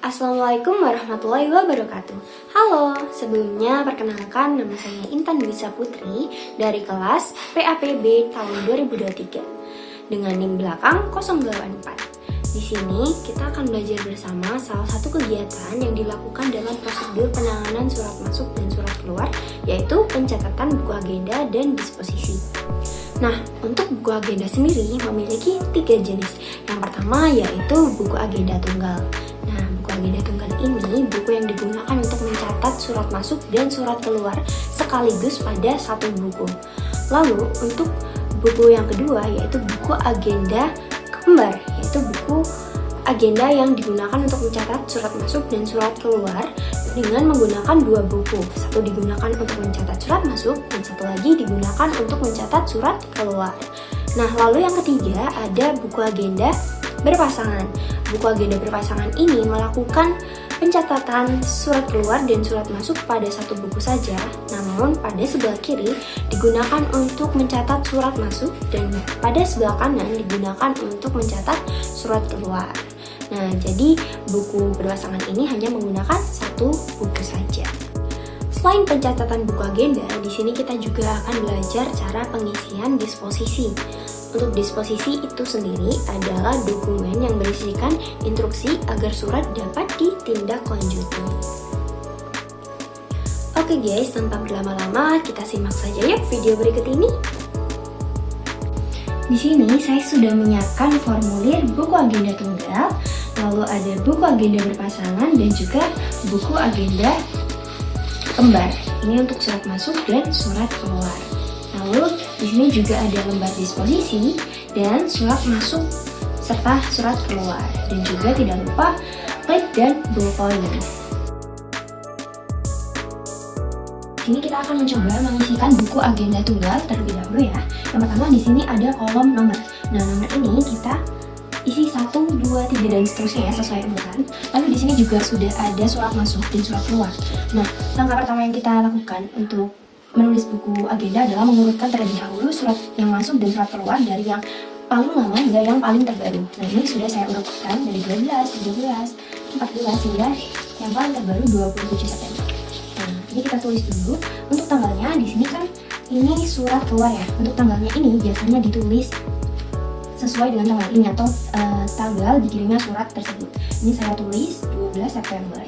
Assalamualaikum warahmatullahi wabarakatuh. Halo, sebelumnya perkenalkan nama saya Intan Dwi Saputri dari kelas PAPB tahun 2023 dengan NIM belakang 084. Di sini kita akan belajar bersama salah satu kegiatan yang dilakukan dalam prosedur penanganan surat masuk dan surat keluar, yaitu pencatatan buku agenda dan disposisi. Nah, untuk buku agenda sendiri memiliki 3 jenis. Yang pertama yaitu buku agenda tunggal. Nah, buku agenda tunggal ini buku yang digunakan untuk mencatat surat masuk dan surat keluar sekaligus pada satu buku. Lalu, untuk buku yang kedua yaitu buku agenda kembar, yaitu buku agenda yang digunakan untuk mencatat surat masuk dan surat keluar dengan menggunakan 2 buku. Satu digunakan untuk mencatat surat masuk dan satu lagi digunakan untuk mencatat surat keluar. Nah, lalu yang ketiga ada buku agenda berpasangan. Buku agenda berpasangan ini melakukan pencatatan surat keluar dan surat masuk pada satu buku saja, namun pada sebelah kiri digunakan untuk mencatat surat masuk dan pada sebelah kanan digunakan untuk mencatat surat keluar. Nah, jadi buku berpasangan ini hanya menggunakan satu buku saja. Selain pencatatan buku agenda, di sini kita juga akan belajar cara pengisian disposisi. Untuk disposisi itu sendiri adalah dokumen yang berisikan instruksi agar surat dapat ditindaklanjuti. Oke guys, tanpa berlama-lama kita simak saja yuk video berikut ini. Di sini saya sudah menyiapkan formulir buku agenda tunggal, lalu ada buku agenda berpasangan dan juga buku agenda kembar. Ini untuk surat masuk dan surat keluar. Lalu di sini juga ada lembar disposisi dan surat masuk serta surat keluar, dan juga tidak lupa klik dan ballpoint. Sini kita akan mencoba mengisikan buku agenda tunggal terlebih dahulu ya. Yang pertama di sini ada kolom nomor. Nah, nomor ini kita isi 1, 2, 3 dan seterusnya ya, sesuai urutan. Lalu di sini juga sudah ada surat masuk dan surat keluar. Nah, langkah pertama yang kita lakukan untuk menulis buku agenda adalah mengurutkan terlebih dahulu surat yang masuk dan surat keluar dari yang paling lama hingga yang paling terbaru. Nah, ini sudah saya urutkan dari 12, 13, 14 hingga yang paling terbaru 27 September. Nah, ini kita tulis dulu. Untuk tanggalnya di sini kan ini surat keluar ya. Untuk tanggalnya ini biasanya ditulis sesuai dengan tanggal ini atau tanggal dikirimnya surat tersebut. Ini saya tulis 12 September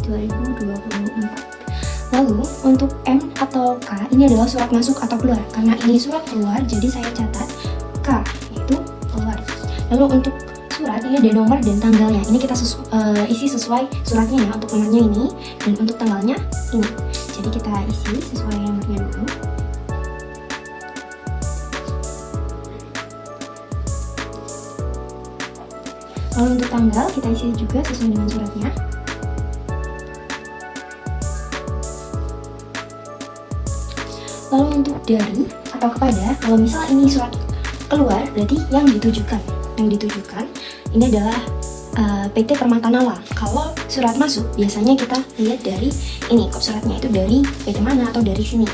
2024. Lalu untuk M atau K ini adalah surat masuk atau keluar. Karena ini surat keluar, jadi saya catat K, yaitu keluar. Lalu untuk surat ini ada nomor dan tanggalnya. Ini kita isi sesuai suratnya ya, untuk nomornya ini, dan untuk tanggalnya ini. Jadi kita isi sesuai nomornya dulu. Lalu untuk tanggal kita isi juga sesuai dengan suratnya. Lalu untuk dari atau kepada, kalau misal ini surat keluar berarti yang ditujukan. Yang ditujukan ini adalah PT Permata Nala. Kalau surat masuk biasanya kita lihat dari ini, kop suratnya itu dari PT mana atau dari sini.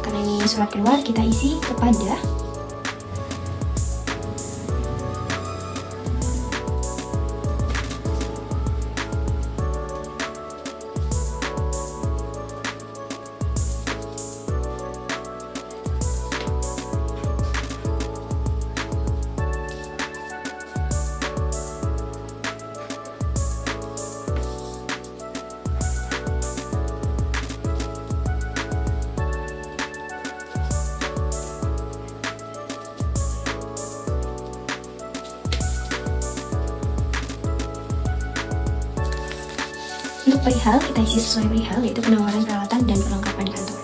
Karena ini surat keluar kita isi kepada. Untuk perihal, kita isi sesuai perihal, yaitu penawaran peralatan dan perlengkapan kantor.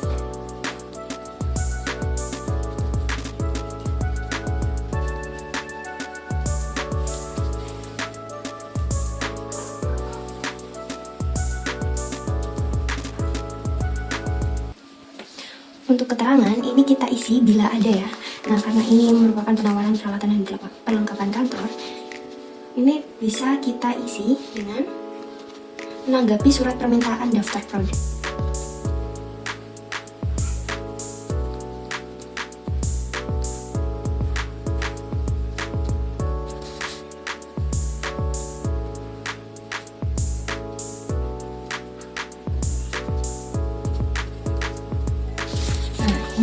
Untuk keterangan, ini kita isi bila ada ya. Nah, karena ini merupakan penawaran peralatan dan perlengkapan kantor, ini bisa kita isi dengan menanggapi surat permintaan daftar produk.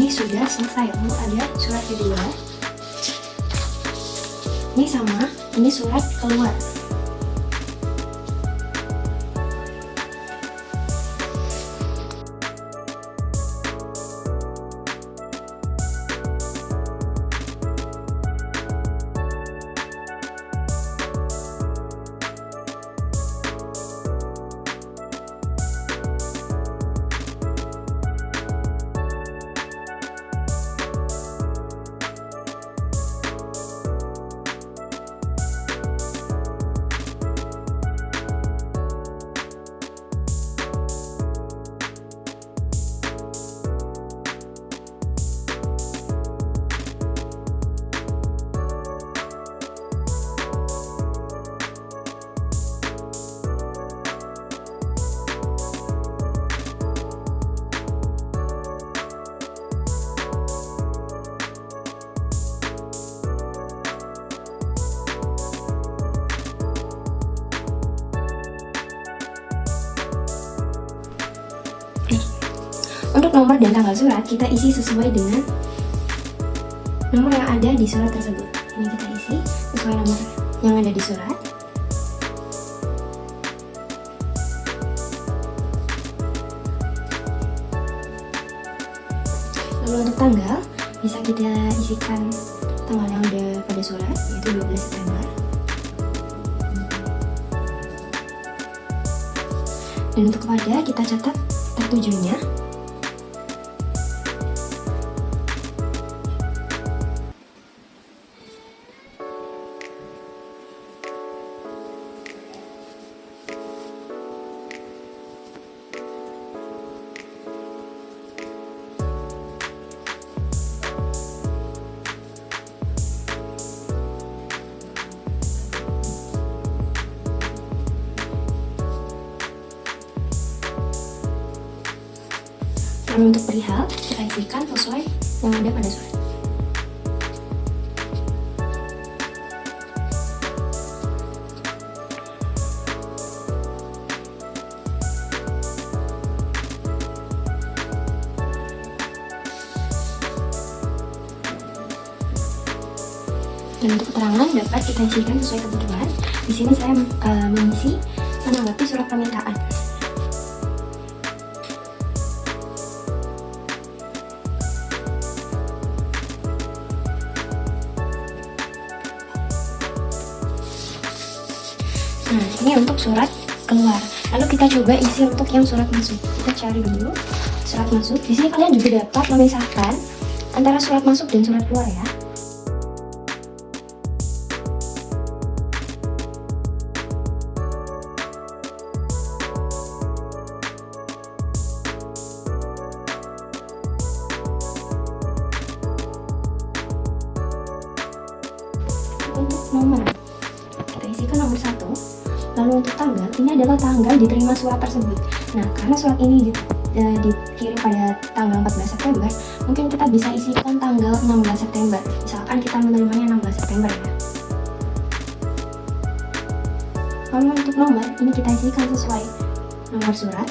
ini sudah selesai. Lalu ada surat kedua. Ini sama, ini surat keluar. Untuk nomor dan tanggal surat kita isi sesuai dengan nomor yang ada di surat tersebut. Ini kita isi sesuai nomor yang ada di surat. Lalu untuk tanggal bisa kita isikan tanggal yang ada pada surat, yaitu 12 September. Dan untuk kepada kita catat tertujunya. Lalu untuk perihal kita isikan sesuai yang ada pada surat. Dan untuk keterangan dapat kita isikan sesuai kebutuhan. Di sini saya mengisi menanggapi surat permintaan. Nah, ini untuk surat keluar. Lalu kita coba isi untuk yang surat masuk. Kita cari dulu surat masuk. Di sini kalian juga dapat memisahkan antara surat masuk dan surat keluar ya. Untuk nomor, kita isikan nomor 1. Lalu untuk tanggal, ini adalah tanggal diterima surat tersebut. Nah, karena surat ini dikirim pada tanggal 14 September, mungkin kita bisa isikan tanggal 16 September. Misalkan kita menerimanya 16 September ya. Lalu untuk nomor, ini kita isikan sesuai nomor surat.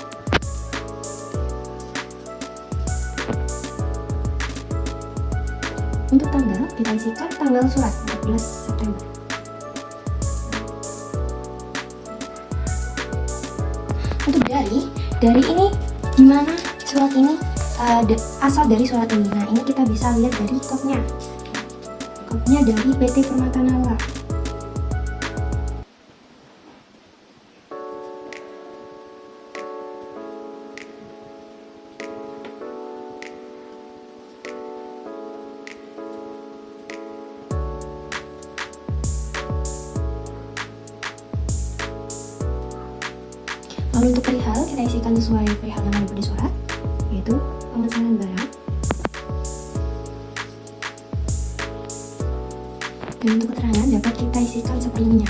Untuk tanggal, kita isikan tanggal surat 14 September. Untuk dari ini gimana surat ini asal dari surat ini. Nah, ini kita bisa lihat dari kodnya dari PT Permata Nawa. Lalu untuk perihal, kita isikan sesuai perihal yang ada di surat, yaitu pemesanan barang. Dan untuk keterangan dapat kita isikan seperlunya.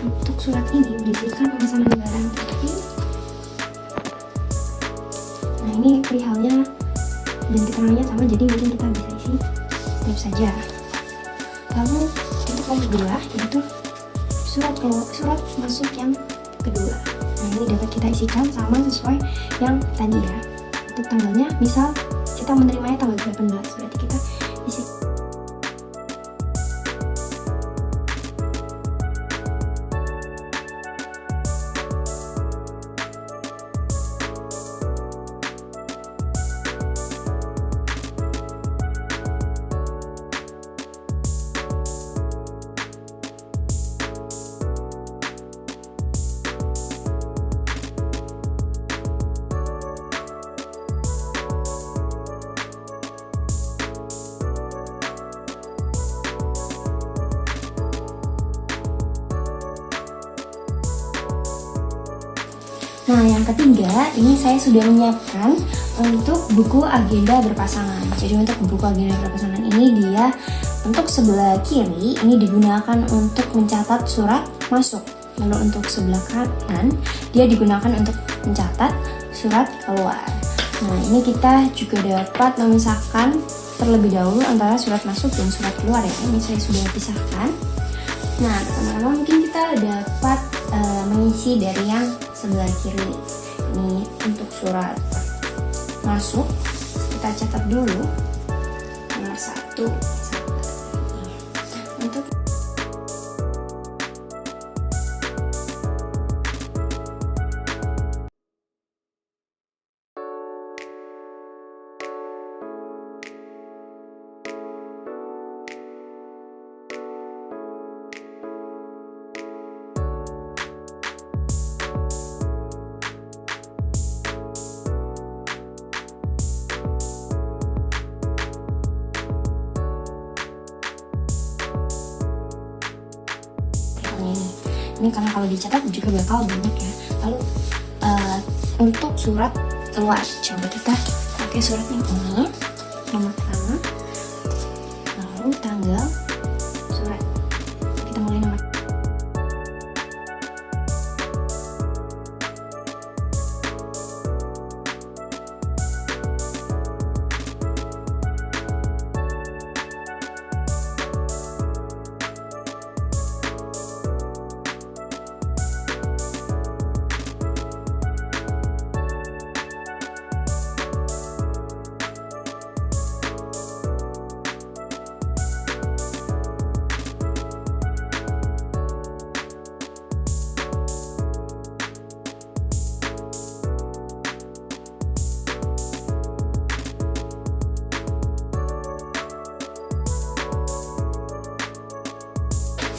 Untuk surat ini berisikan pemesanan barang. Nah, ini perihalnya dan keterangannya sama, jadi mungkin kita bisa isi step saja. Lalu untuk nomor 2, yaitu surat masuk yang kedua. Nah, ini dapat kita isikan sama sesuai yang tadi ya. Untuk tanggalnya misal kita menerimanya tanggal 18, berarti kita isi. Nah, yang ketiga, ini saya sudah menyiapkan untuk buku agenda berpasangan. Jadi untuk buku agenda berpasangan ini dia untuk sebelah kiri ini digunakan untuk mencatat surat masuk. Lalu untuk sebelah kanan dia digunakan untuk mencatat surat keluar. Nah, ini kita juga dapat memisahkan terlebih dahulu antara surat masuk dan surat keluar ya. Ini saya sudah pisahkan. Nah, pertama-tama mungkin kita dapat mengisi dari yang sebelah kiri. Ini untuk surat masuk, kita catat dulu nomor 1. Untuk ini karena kalau dicatat juga bakal banyak ya. Lalu untuk surat keluar, coba kita pakai surat yang ini, nomor pertama, lalu tanggal surat. Kita mulai nomor.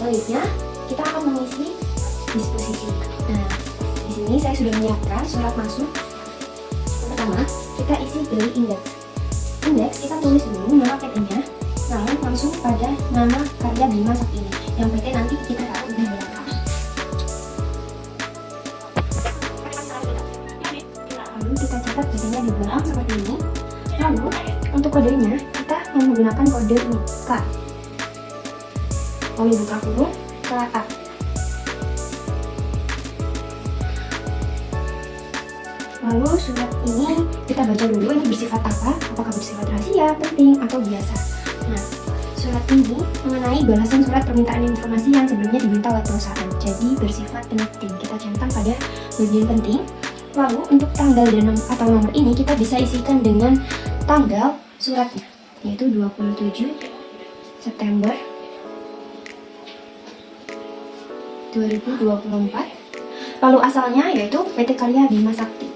Selanjutnya kita akan mengisi disposisi. Nah, di sini saya sudah menyiapkan surat masuk. Pertama, kita isi dari indeks. Indeks kita tulis dulu nama PT-nya, lalu langsung pada nama karya Bima Sakti ini. Yang PT nanti kita taruh di belakang. Lalu kita catat PT-nya di belakang seperti ini. Lalu untuk kodenya kita menggunakan kode ini K. Lalu buka kurung KA. Lalu surat ini kita baca dulu ini bersifat apa, apakah bersifat rahasia, penting, atau biasa. Nah, surat ini mengenai balasan surat permintaan informasi yang sebelumnya diminta oleh perusahaan, jadi bersifat penting. Kita centang pada bagian penting. Lalu untuk tanggal dan atau nomor ini kita bisa isikan dengan tanggal suratnya, yaitu 27 September 2024. Lalu asalnya yaitu PT Karya Bima Sakti.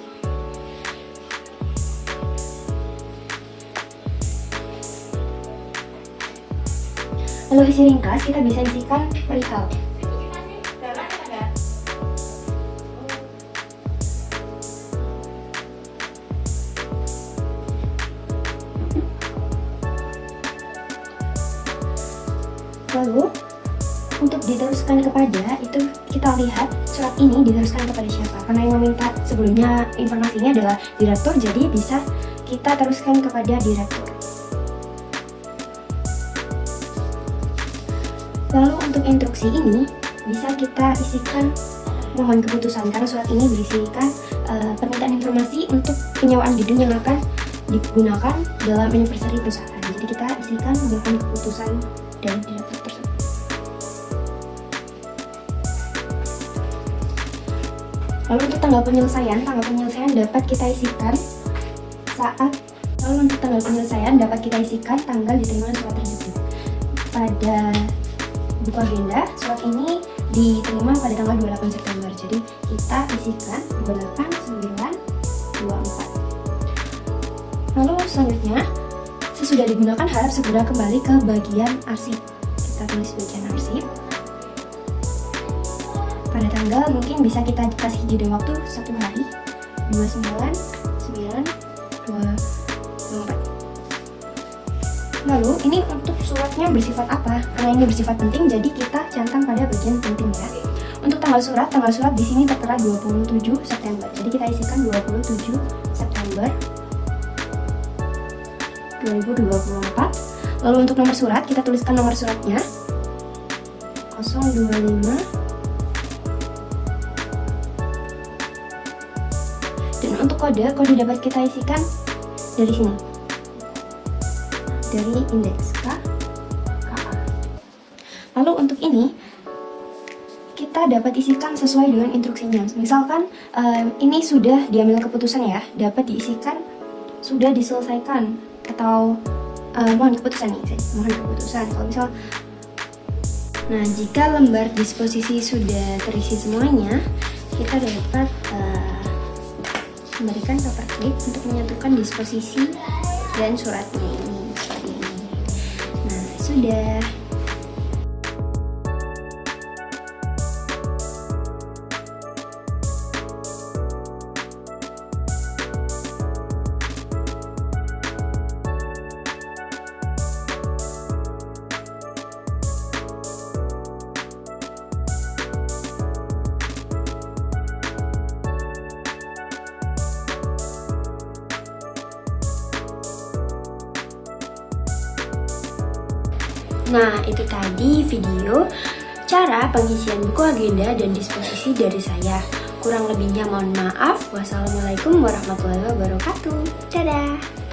Lalu isi ringkas kita bisa isikan perihal. Lalu untuk diteruskan kepada itu kita lihat surat ini diteruskan kepada siapa, karena yang meminta sebelumnya informasinya adalah direktur, jadi bisa kita teruskan kepada direktur. Lalu untuk instruksi ini bisa kita isikan mohon keputusan, karena surat ini berisikan permintaan informasi untuk penyewaan gedung yang akan digunakan dalam anniversary perusahaan. Jadi kita isikan mohon keputusan dari direktur tersebut. Lalu untuk tanggal penyelesaian dapat kita isikan saat Lalu untuk tanggal penyelesaian dapat kita isikan tanggal diterima surat tersebut. Pada buku agenda, surat ini diterima pada tanggal 28 September. Jadi kita isikan 28, 9, 24. Lalu selanjutnya, sesudah digunakan harap segera kembali ke bagian arsip. Kita tulis bagian arsip. Pada tanggal mungkin bisa kita kasih jeda waktu 1 hari, 29, 9, 24. Lalu ini untuk suratnya bersifat apa? Karena ini bersifat penting, jadi kita cantam pada bagian penting ya. Untuk tanggal surat di sini tertera 27 September. Jadi kita isikan 27 September 2024. Lalu untuk nomor surat, kita tuliskan nomor suratnya 025. Dan untuk kode dapat kita isikan dari sini, dari indeks KA. Lalu untuk ini kita dapat isikan sesuai dengan instruksinya. Misalkan ini sudah diambil keputusan ya, dapat diisikan sudah diselesaikan atau mohon keputusan nih, mohon keputusan. Kalau misal, nah jika lembar disposisi sudah terisi semuanya, kita dapat memberikan paper clip untuk menyatukan disposisi dan suratnya ini seperti ini. Nah sudah. Nah, itu tadi video cara pengisian buku agenda dan disposisi dari saya. Kurang lebihnya mohon maaf. Wassalamualaikum warahmatullahi wabarakatuh. Dadah.